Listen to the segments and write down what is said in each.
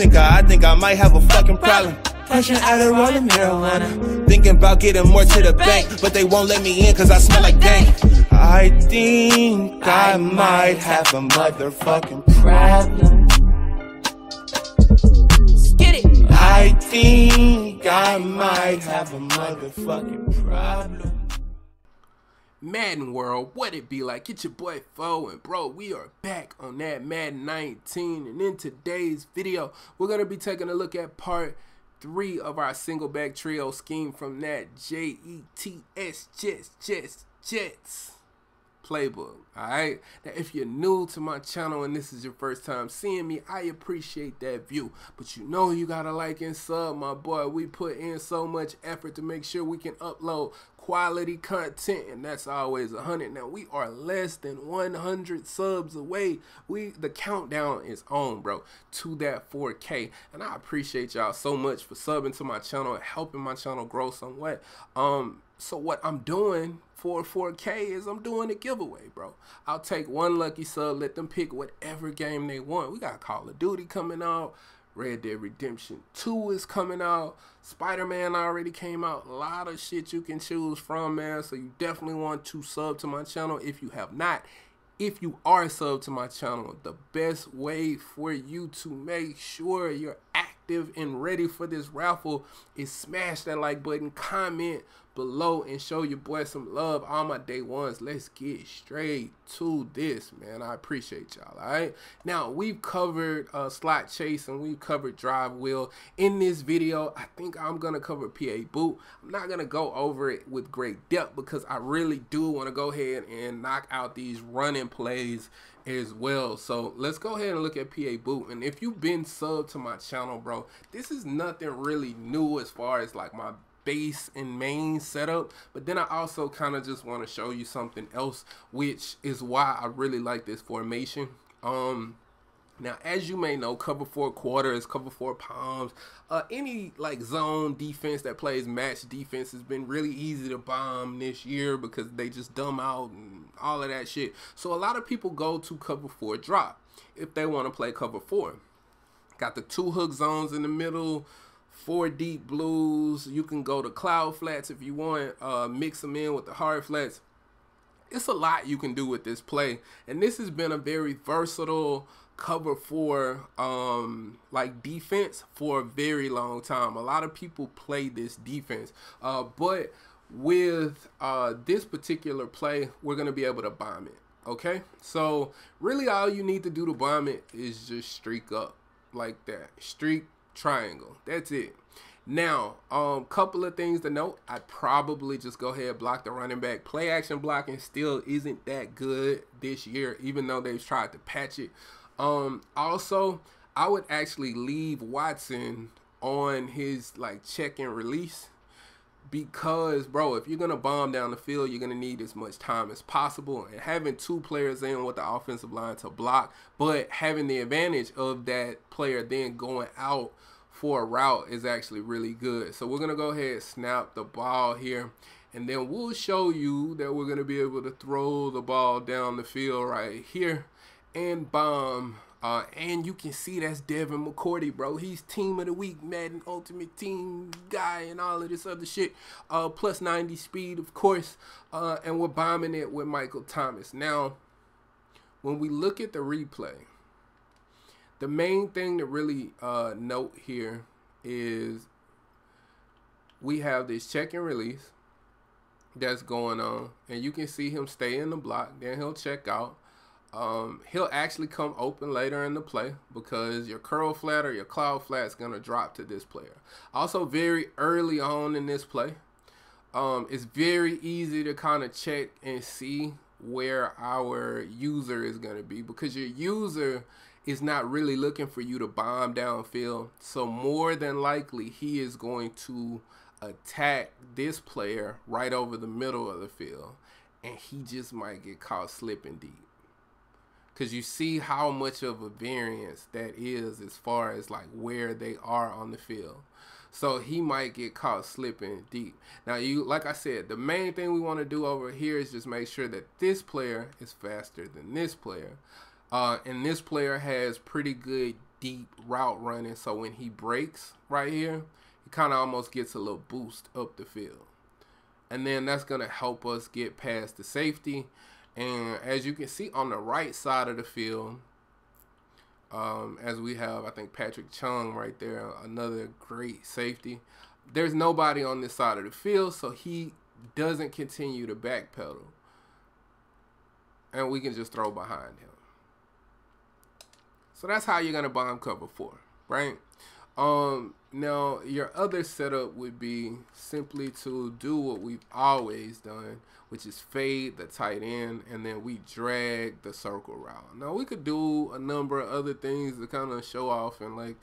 I think I might have a fucking problem. Pushing out a rolling marijuana. Thinking about getting more to the bank, but they won't let me in cause I smell like dank. I think I might have a motherfucking problem. Get it. I think I might have a motherfucking problem. Madden world, what it be like? It's your boy Fo, and bro, we are back on that Madden 19, and in today's video, we're going to be taking a look at part 3 of our single back trio scheme from that Jets Playbook. Alright, now if you're new to my channel and this is your first time seeing me, I appreciate that view, but you know you gotta like and sub, my boy. We put in so much effort to make sure we can upload quality content, and that's always 100. Now we are less than 100 subs away. The countdown is on, bro, to that 4K, and I appreciate y'all so much for subbing to my channel and helping my channel grow somewhat. So what I'm doing for 4K is I'm doing a giveaway, bro. I'll take one lucky sub, let them pick whatever game they want. We got Call of Duty coming out, Red Dead Redemption 2 is coming out, Spider-Man already came out. A lot of shit you can choose from, man. So you definitely want to sub to my channel if you have not. If you are subbed to my channel, the best way for you to make sure you're active and ready for this raffle is smash that like button, comment below, and show your boy some love. All my day ones, let's get straight to this, man. I appreciate y'all. All right, now we've covered slot chase and we've covered drive wheel. In this video, I think I'm gonna cover PA boot. I'm not gonna go over it with great depth because I really do want to go ahead and knock out these running plays as well. So let's go ahead and look at PA boot. And if you've been subbed to my channel, bro, this is nothing really new as far as like my base and main setup, but then I also kind of just want to show you something else, which is why I really like this formation. Now, as you may know, cover 4 quarters, cover 4 palms, any like zone defense that plays match defense has been really easy to bomb this year because they just dumb out and all of that shit. So a lot of people go to cover 4 drop if they want to play cover 4. Got the 2 hook zones in the middle, 4 deep blues. You can go to cloud flats if you want, mix them in with the hard flats. It's a lot you can do with this play, and this has been a very versatile cover 4 like defense for a very long time. A lot of people play this defense, but with this particular play, we're gonna be able to bomb it. Okay, so really all you need to do to bomb it is just streak up like that, streak triangle, that's it. Now, couple of things to note. I'd probably just go ahead and block the running back. Play action blocking still isn't that good this year, even though they've tried to patch it. Also, I would actually leave Watson on his like check and release, because bro, if you're gonna bomb down the field, you're gonna need as much time as possible, and having 2 players in with the offensive line to block, but having the advantage of that player then going out for a route is actually really good. So we're gonna go ahead and snap the ball here, and then we'll show you that we're gonna be able to throw the ball down the field right here and bomb. And you can see that's Devin McCourty, bro. He's team of the week, Madden Ultimate Team guy, and all of this other shit. Plus 90 speed, of course. And we're bombing it with Michael Thomas. Now, when we look at the replay, the main thing to really note here is we have this check and release that's going on, and you can see him stay in the block, then he'll check out. He'll actually come open later in the play because your curl flat or your cloud flat is going to drop to this player. Also, very early on in this play, it's very easy to kind of check and see where our user is going to be, because your user is not really looking for you to bomb downfield. So more than likely, he is going to attack this player right over the middle of the field, and he just might get caught slipping deep. Because you see how much of a variance that is as far as like where they are on the field. So he might get caught slipping deep. Now, like I said, the main thing we want to do over here is just make sure that this player is faster than this player. And this player has pretty good deep route running. So when he breaks right here, he kind of almost gets a little boost up the field. And then that's going to help us get past the safety. And as you can see on the right side of the field, as we have, I think, Patrick Chung right there, another great safety. There's nobody on this side of the field, so he doesn't continue to backpedal. And we can just throw behind him. So that's how you're going to bomb cover 4, right? Now, your other setup would be simply to do what we've always done, which is fade the tight end, and then we drag the circle route. Now, we could do a number of other things to kind of show off and, like,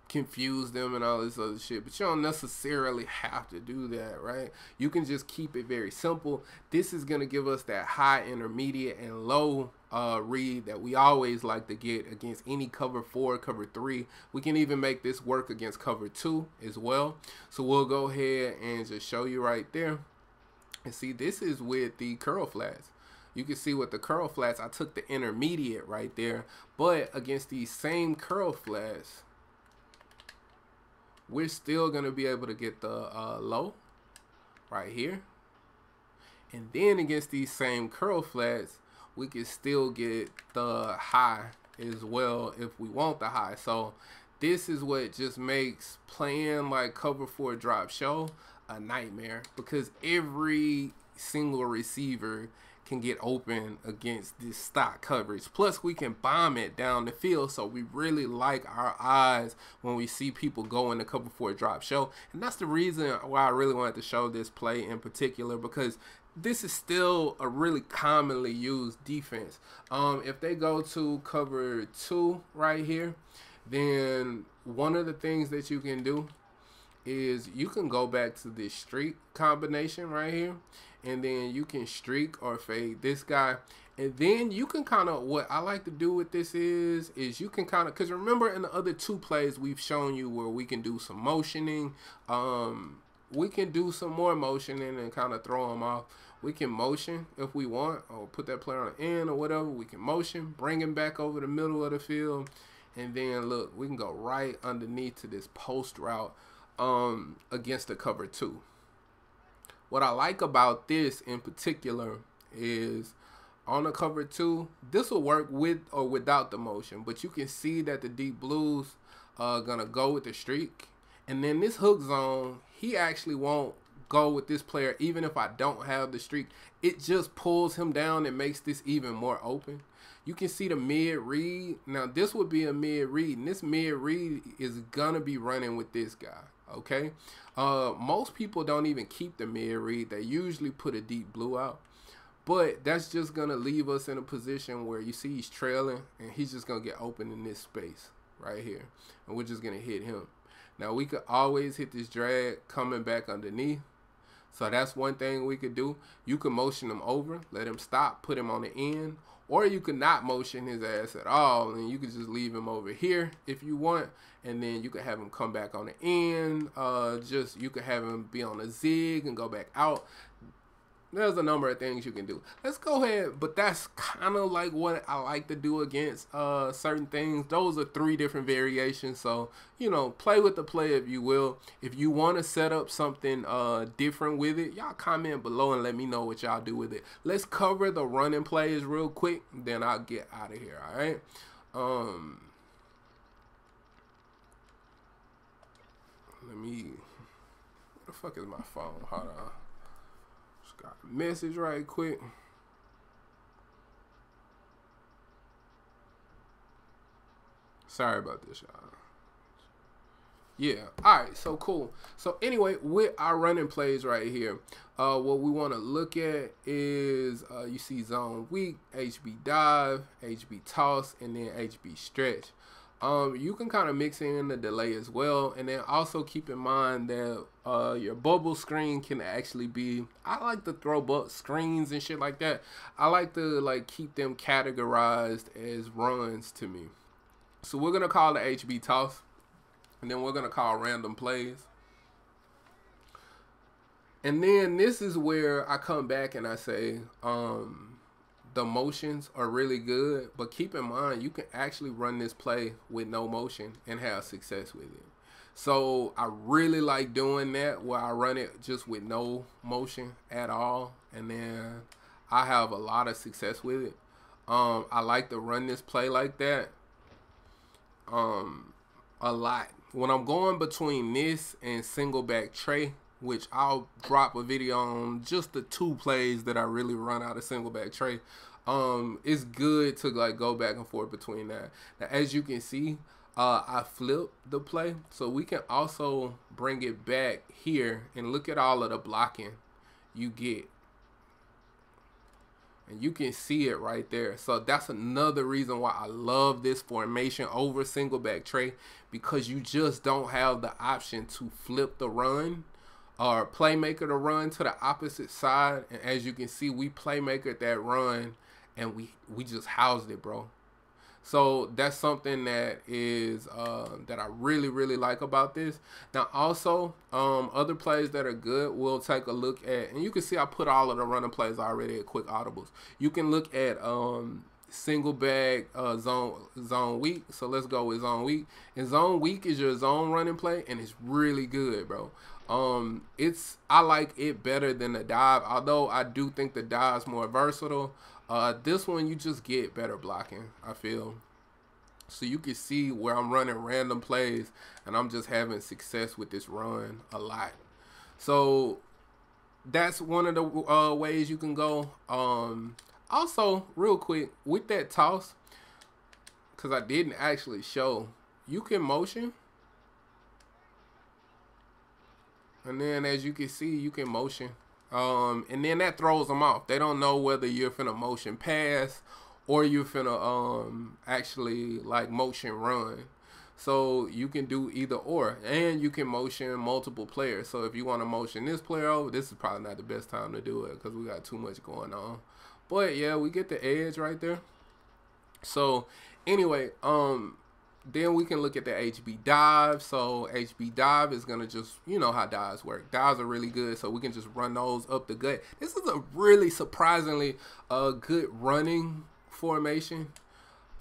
confuse them and all this other shit, but you don't necessarily have to do that, right? You can just keep it very simple. This is going to give us that high, intermediate, and low read that we always like to get against any cover 4, cover 3. We can even make this work against cover 2 as well. So we'll go ahead and just show you right there. And see, this is with the curl flats. You can see with the curl flats, I took the intermediate right there, but against these same curl flats, we're still going to be able to get the low right here. And then against these same curl flats, we can still get the high as well if we want the high. So this is what just makes playing like cover 4 drop show a nightmare, because every single receiver can get open against this stock coverage. Plus, we can bomb it down the field, so we really like our eyes when we see people go in the cover 4 drop show. And that's the reason why I really wanted to show this play in particular, because this is still a really commonly used defense. If they go to cover 2 right here, then one of the things that you can do is you can go back to this streak combination right here, and then you can streak or fade this guy. And then you can kind of, what I like to do with this is you can kind of, because remember in the other 2 plays we've shown you where we can do some motioning, we can do some more motioning and kind of throw them off. We can motion if we want, or put that player on the end or whatever. We can motion, bring him back over the middle of the field, and then look, we can go right underneath to this post route against the cover 2. What I like about this in particular is on the cover 2, this will work with or without the motion, but you can see that the deep blues are gonna go with the streak, and then this hook zone, he actually won't go with this player even if I don't have the streak. It just pulls him down and makes this even more open. You can see the mid read. Now this would be a mid read, and this mid read is gonna be running with this guy. Okay, most people don't even keep the mid read. They usually put a deep blue out, but that's just gonna leave us in a position where you see he's trailing and he's just gonna get open in this space right here, and we're just gonna hit him. Now we could always hit this drag coming back underneath, so that's one thing we could do. You can motion him over, let him stop, put him on the end, or you could not motion his ass at all, and you could just leave him over here if you want, and then you could have him come back on the end. You could have him be on a zig and go back out. There's a number of things you can do. Let's go ahead, but that's kind of like what I like to do against certain things. Those are 3 different variations, so you know, play with the play if you will. If you want to set up something different with it, y'all comment below and let me know what y'all do with it. Let's cover the running plays real quick, then I'll get out of here. All right. Let me, where the fuck is my phone? Hold on. Got a message right quick. Sorry about this, y'all. Yeah, all right, so cool. So anyway, with our running plays right here, what we want to look at is you see zone weak, HB dive, HB toss, and then HB stretch. You can kind of mix in the delay as well, and then also keep in mind that your bubble screen can actually be, I like to throw screens and shit like that. I like to like keep them categorized as runs to me. So we're gonna call the HB toss, and then we're gonna call random plays. And then this is where I come back and I say, the motions are really good, but keep in mind you can actually run this play with no motion and have success with it. So I really like doing that, where I run it just with no motion at all, and then I have a lot of success with it. I like to run this play like that a lot. When I'm going between this and Singleback Tray, which I'll drop a video on just the 2 plays that I really run out of Singleback Tray, it's good to like go back and forth between that. Now, as you can see, I flip the play, so we can also bring it back here and look at all of the blocking you get. And you can see it right there. So that's another reason why I love this formation over Singleback Tray, because you just don't have the option to flip the run or playmaker to run to the opposite side. And as you can see, we playmakered that run and we just housed it, bro. So that's something that is that I really like about this. Now also, other plays that are good, we'll take a look at, and you can see I put all of the running plays already at quick audibles. You can look at Singleback zone weak. So let's go with zone weak. And zone weak is your zone running play, and it's really good, bro. I like it better than the dive, although I do think the dive's more versatile. This one you just get better blocking, I feel. So you can see where I'm running random plays and I'm just having success with this run a lot. So that's one of the ways you can go. Also, real quick, with that toss, because I didn't actually show, you can motion. And then as you can see, you can motion. And then that throws them off. They don't know whether you're finna motion pass or you're finna actually like motion run. So you can do either or, and you can motion multiple players. So if you want to motion this player over, this is probably not the best time to do it because we got too much going on. But yeah, we get the edge right there. So anyway, then we can look at the HB dive. So HB dive is going to just, you know how dives work. Dives are really good, so we can just run those up the gut. This is a really surprisingly good running formation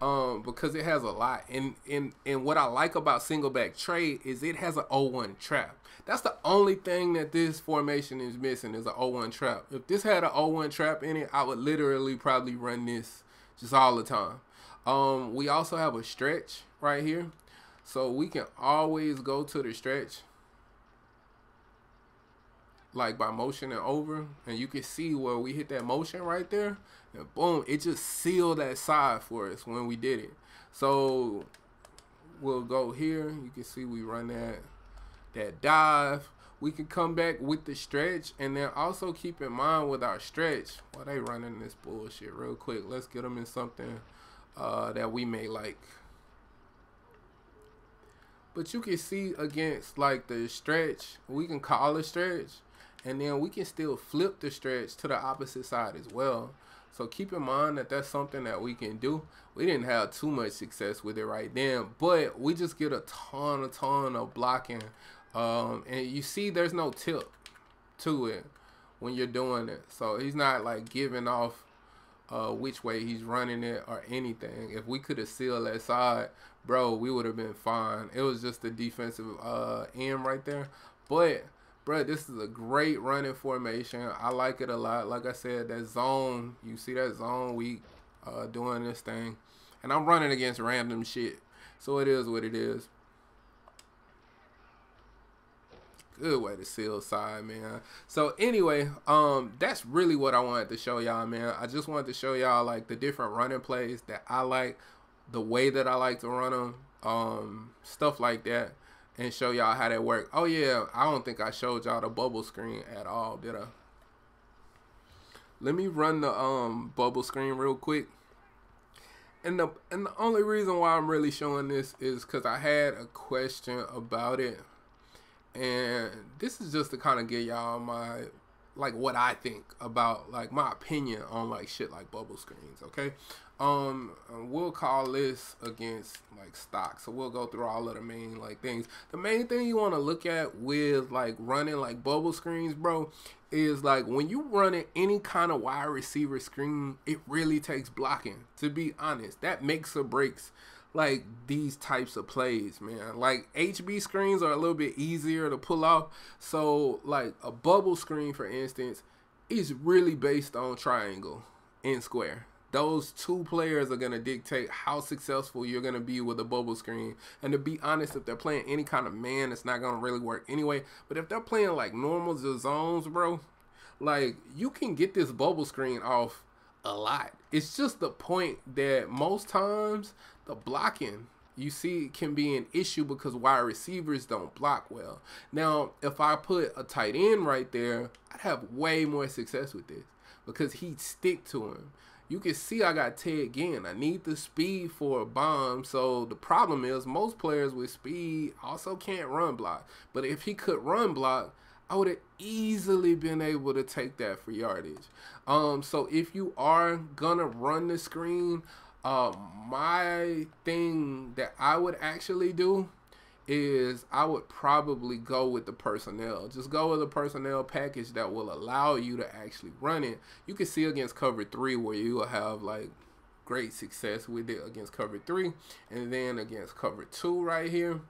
because it has a lot. And what I like about Singleback Tray is it has an 0-1 trap. That's the only thing that this formation is missing, is an 0-1 trap. If this had an 0-1 trap in it, I would literally probably run this just all the time. We also have a stretch right here, so we can always go to the stretch like by motioning over, and you can see where we hit that motion right there, and boom, it just sealed that side for us when we did it. So we'll go here, you can see we run that dive. We can come back with the stretch, and then also keep in mind with our stretch, while they running this bullshit real quick, let's get them in something that we may like. But you can see against like the stretch, we can call a stretch, and then we can still flip the stretch to the opposite side as well. So keep in mind that that's something that we can do. We didn't have too much success with it right then, but we just get a ton of blocking. And you see there's no tip to it when you're doing it. So he's not like giving off which way he's running it or anything. If we could have sealed that side, bro, we would have been fine. It was just the defensive end right there. But bro, this is a great running formation. I like it a lot. Like I said, that zone, you see that zone weak doing this thing, and I'm running against random shit, so it is what it is. Good way to seal side, man. So anyway, that's really what I wanted to show y'all, man. I just wanted to show y'all like the different running plays that I like, the way that I like to run them, stuff like that, and show y'all how that work. Oh yeah, I don't think I showed y'all the bubble screen at all, did I? Let me run the bubble screen real quick. And the only reason why I'm really showing this is because I had a question about it. And this is just to kind of get y'all my, like, what I think about, like, my opinion on, like, shit like bubble screens, okay? We'll call this against like stock, so we'll go through all of the main like things. The main thing you want to look at with like running like bubble screens, bro, is like when you running any kind of wide receiver screen, it really takes blocking. To be honest, that makes or breaks like these types of plays, man. Like HB screens are a little bit easier to pull off, so like a bubble screen, for instance, is really based on triangle and square. Those two players are going to dictate how successful you're going to be with a bubble screen. And to be honest, if they're playing any kind of man, it's not going to really work anyway. But if they're playing like normal zones, bro, like you can get this bubble screen off a lot. It's just the point that most times the blocking you see can be an issue because wide receivers don't block well. Now, if I put a tight end right there, I'd have way more success with this because he'd stick to him. You can see I got Ted Ginn. I need the speed for a bomb. So the problem is most players with speed also can't run block. But if he could run block, I would have easily been able to take that for yardage. So if you are gonna run the screen, my thing that I would actually do is I would probably go with the personnel. Just go with a personnel package that will allow you to actually run it. You can see against cover 3 where you will have like great success with it against cover 3, and then against cover 2 right here,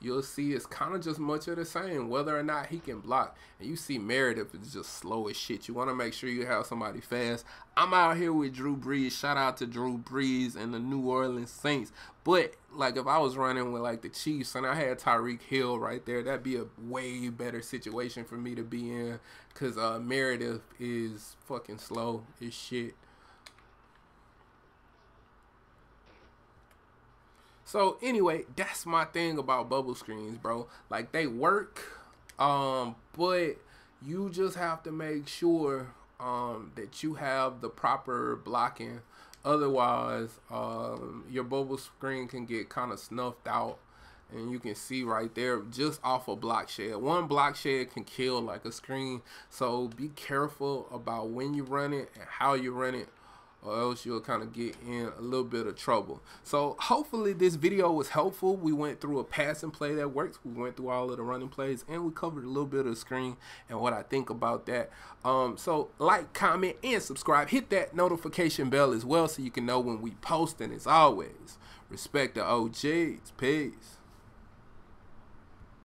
you'll see it's kind of just much of the same, whether or not he can block. And you see Meredith is just slow as shit. You want to make sure you have somebody fast. I'm out here with Drew Brees. Shout out to Drew Brees and the New Orleans Saints. But, like, if I was running with, like, the Chiefs and I had Tyreek Hill right there, that'd be a way better situation for me to be in because Meredith is fucking slow as shit. So anyway, that's my thing about bubble screens, bro. Like they work, but you just have to make sure that you have the proper blocking. Otherwise, your bubble screen can get kind of snuffed out. And you can see right there, just off a block shed. One block shed can kill like a screen. So be careful about when you run it and how you run it, or else you'll kind of get in a little bit of trouble. So hopefully this video was helpful. We went through a passing play that works. We went through all of the running plays, and we covered a little bit of the screen and what I think about that. So like, comment, and subscribe. Hit that notification bell as well so you can know when we post. And as always, respect the OGs. Peace.